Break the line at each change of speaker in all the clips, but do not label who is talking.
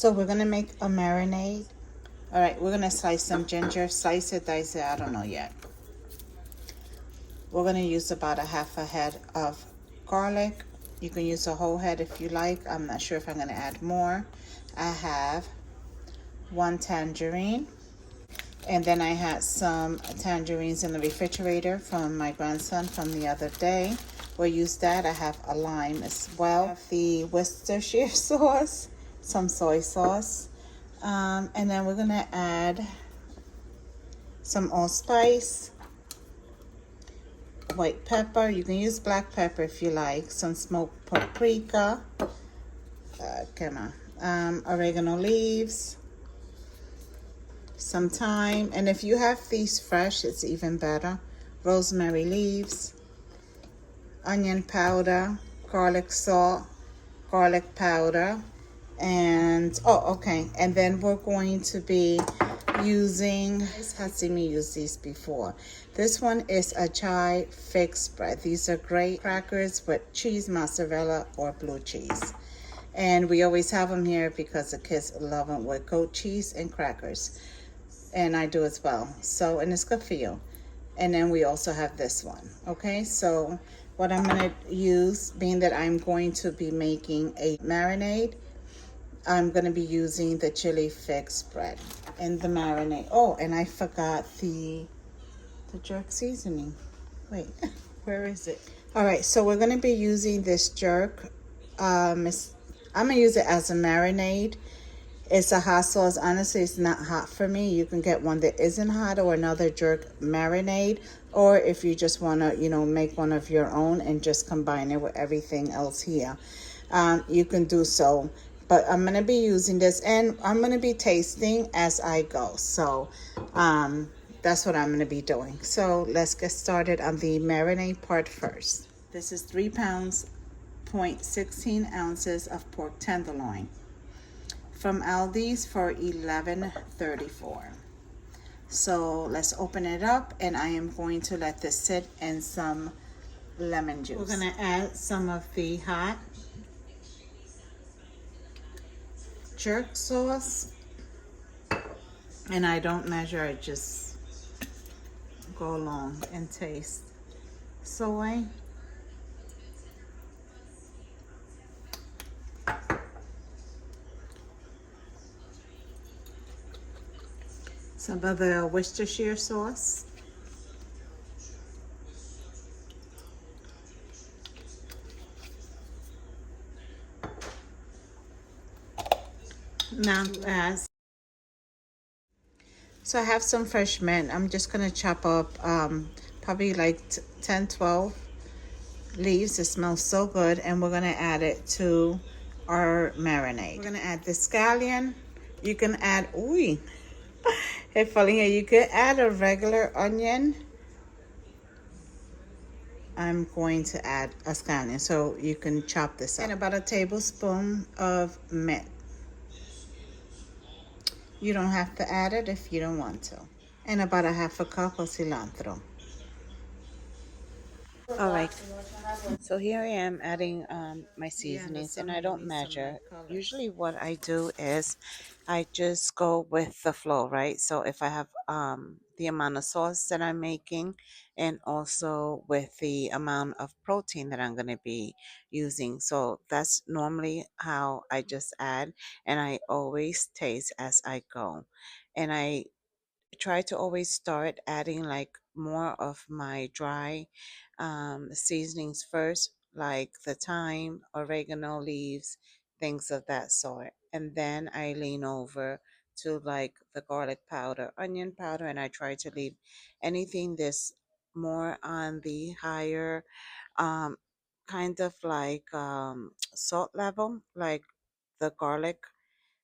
So we're gonna make a marinade. All right, we're gonna slice some ginger. Slice it, dice it, I don't know yet. We're gonna use about a half a head of garlic. You can use a whole head if you like. I'm not sure if I'm gonna add more. I have one tangerine. And then I had some tangerines in the refrigerator from my grandson from the other day. We'll use that. I have a lime as well. I have the Worcestershire sauce, some soy sauce. And then we're gonna add some allspice, white pepper. You can use black pepper if you like. Some smoked paprika. Oregano leaves. Some thyme, and if you have these fresh, it's even better. Rosemary leaves, onion powder, garlic salt, garlic powder, and and then we're going to be using, has seen me use these before. This one is a chai fig spread. These are great crackers with cheese, mozzarella, or blue cheese. And we always have them here because the kids love them with goat cheese and crackers. And I do as well. So, and it's good for you. And then we also have this one. Okay, so what I'm gonna use, being that I'm going to be making a marinade, I'm gonna be using the chili fig spread in the marinade. Oh, and I forgot the jerk seasoning. Wait, where is it? All right, so we're gonna be using this jerk. I'm gonna use it as a marinade. It's a hot sauce. Honestly, it's not hot for me. You can get one that isn't hot or another jerk marinade. Or if you just want to, make one of your own and just combine it with everything else here, you can do so. But I'm going to be using this and I'm going to be tasting as I go. So that's what I'm going to be doing. So let's get started on the marinade part first. This is 3 pounds, 0.16 ounces of pork tenderloin from Aldi's for $11.34. So let's open it up, and I am going to let this sit in some lemon juice. We're gonna add some of the hot jerk sauce, and I don't measure, I just go along and taste. Soy, some of the Worcestershire sauce, now as so I have some fresh mint. I'm just gonna chop up probably like 10, 12 leaves. It smells so good, and we're gonna add it to our marinade. We're gonna add the scallion. You can add hey, funny here, you could add a regular onion. I'm going to add a scallion, so you can chop this up. And about a tablespoon of mint. You don't have to add it if you don't want to. And about a half a cup of cilantro. All right, so here I am adding my seasonings, and I don't measure. Usually what I do is I just go with the flow, right? So if I have the amount of sauce that I'm making, and also with the amount of protein that I'm going to be using. So that's normally how I just add, and I always taste as I go. And I try to always start adding like more of my dry seasonings first, like the thyme, oregano leaves, things of that sort. And then I lean over to like the garlic powder, onion powder, and I try to leave anything that's more on the higher um, kind of like salt level, like the garlic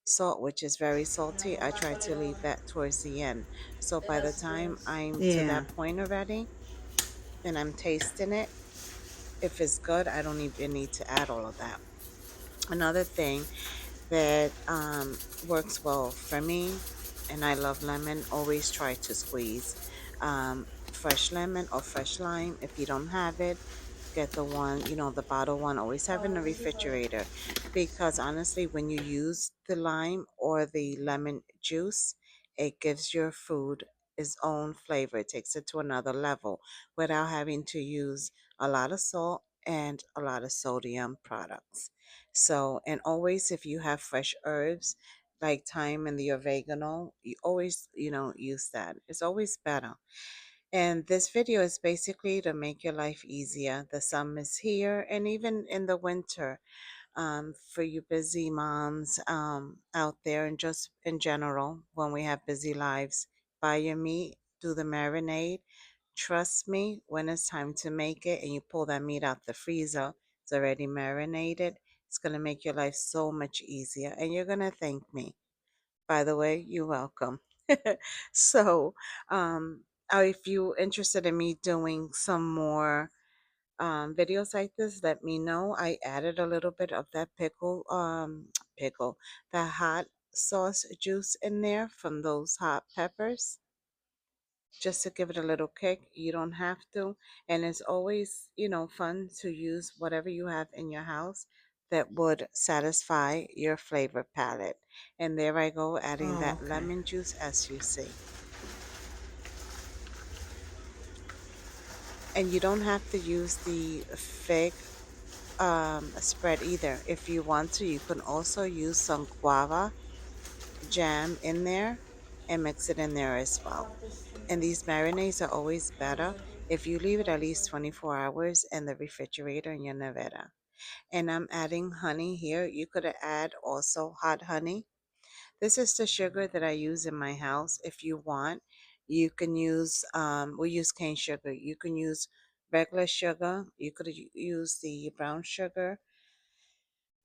salt, which is very salty. I try to leave that towards the end. So by the time I'm to that point already and I'm tasting it, if it's good, I don't even need to add all of that. Another thing that works well for me, and I love lemon, always try to squeeze fresh lemon or fresh lime. If you don't have it, get the one, the bottle one. Always have in the refrigerator, because honestly, when you use the lime or the lemon juice, it gives your food its own flavor. It takes it to another level without having to use a lot of salt and a lot of sodium products. So, and always if you have fresh herbs like thyme and the oregano, you always, use that. It's always better. And this video is basically to make your life easier. The summer is here, and even in the winter, for you busy moms out there, and just in general, when we have busy lives, buy your meat, do the marinade. Trust me, when it's time to make it and you pull that meat out the freezer, it's already marinated. It's going to make your life so much easier, and you're going to thank me. By the way, you're welcome. So, if you're interested in me doing some more videos like this, let me know. I added a little bit of that pickle, the hot sauce juice in there from those hot peppers, just to give it a little kick. You don't have to. And it's always, fun to use whatever you have in your house that would satisfy your flavor palette. And there I go, adding
Oh,
that
okay.
lemon juice as you see. And you don't have to use the fig spread either. If you want to, you can also use some guava jam in there and mix it in there as well. And these marinades are always better if you leave it at least 24 hours in the refrigerator in your nevera. And I'm adding honey here. You could add also hot honey. This is the sugar that I use in my house. If you want, you can use, we use cane sugar. You can use regular sugar. You could use the brown sugar,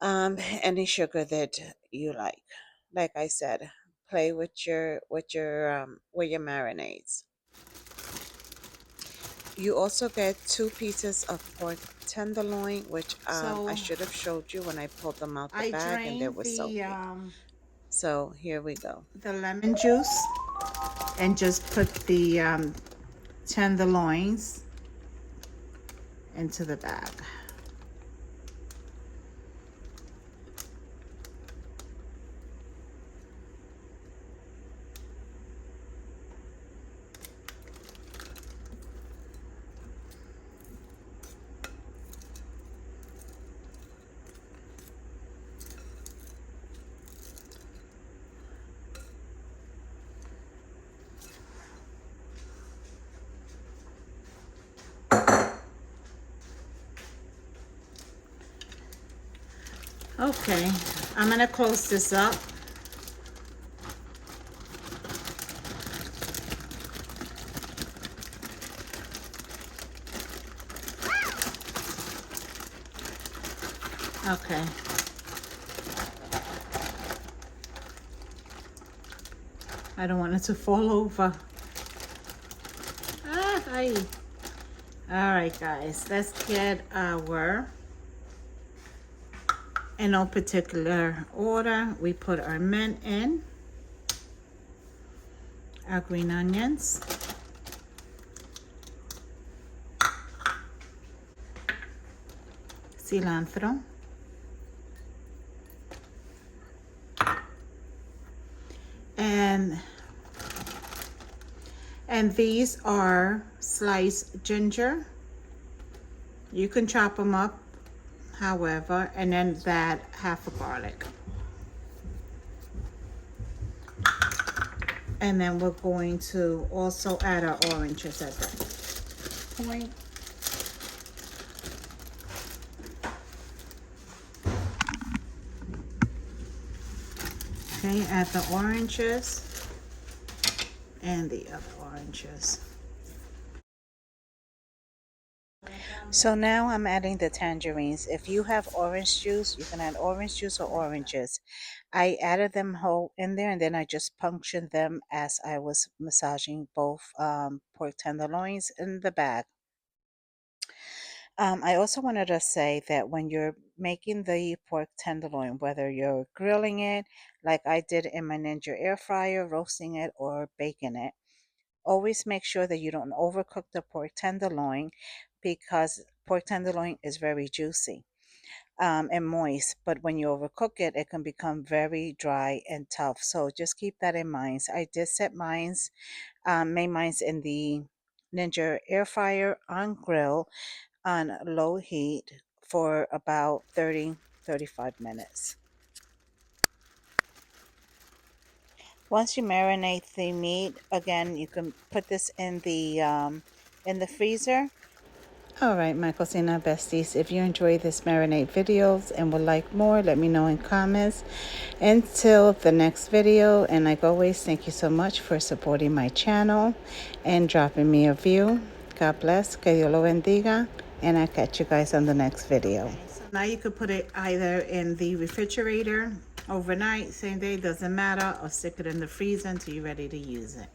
any sugar that you like. Like I said, play with your marinades. You also get 2 pieces of pork tenderloin, which I
So
should have showed you when I pulled them out the
I
bag, and they
drained
were soaking. So here we go.
the lemon juice and just put the tenderloins into the bag. Okay, I'm gonna close this up. Okay. I don't want it to fall over. Ah, hi. All right, guys, let's get our, in no particular order, we put our mint in, our green onions, cilantro, and these are sliced ginger. You can chop them up, however, and then that half a garlic. And then we're going to also add our oranges at that point. Okay, add the oranges and the other oranges.
So now I'm adding the tangerines. If you have orange juice, you can add orange juice or oranges. I added them whole in there, and then I just punctured them as I was massaging both pork tenderloins in the bag. I also wanted to say that when you're making the pork tenderloin, whether you're grilling it like I did in my Ninja air fryer, roasting it, or baking it, always make sure that you don't overcook the pork tenderloin, because pork tenderloin is very juicy and moist, but when you overcook it, it can become very dry and tough. So just keep that in mind. So I did set mines, made mines in the Ninja air fryer on grill on low heat for about 35 minutes. Once you marinate the meat, again, you can put this in the freezer. All right, my cocina besties, if you enjoy this marinade videos and would like more, let me know in comments. Until the next video, and like always, thank you so much for supporting my channel and dropping me a view. God bless, que Dios lo bendiga, and I'll catch you guys on the next video. Okay, so now you could put it either in the refrigerator overnight, same day, doesn't matter, or stick it in the freezer until you're ready to use it.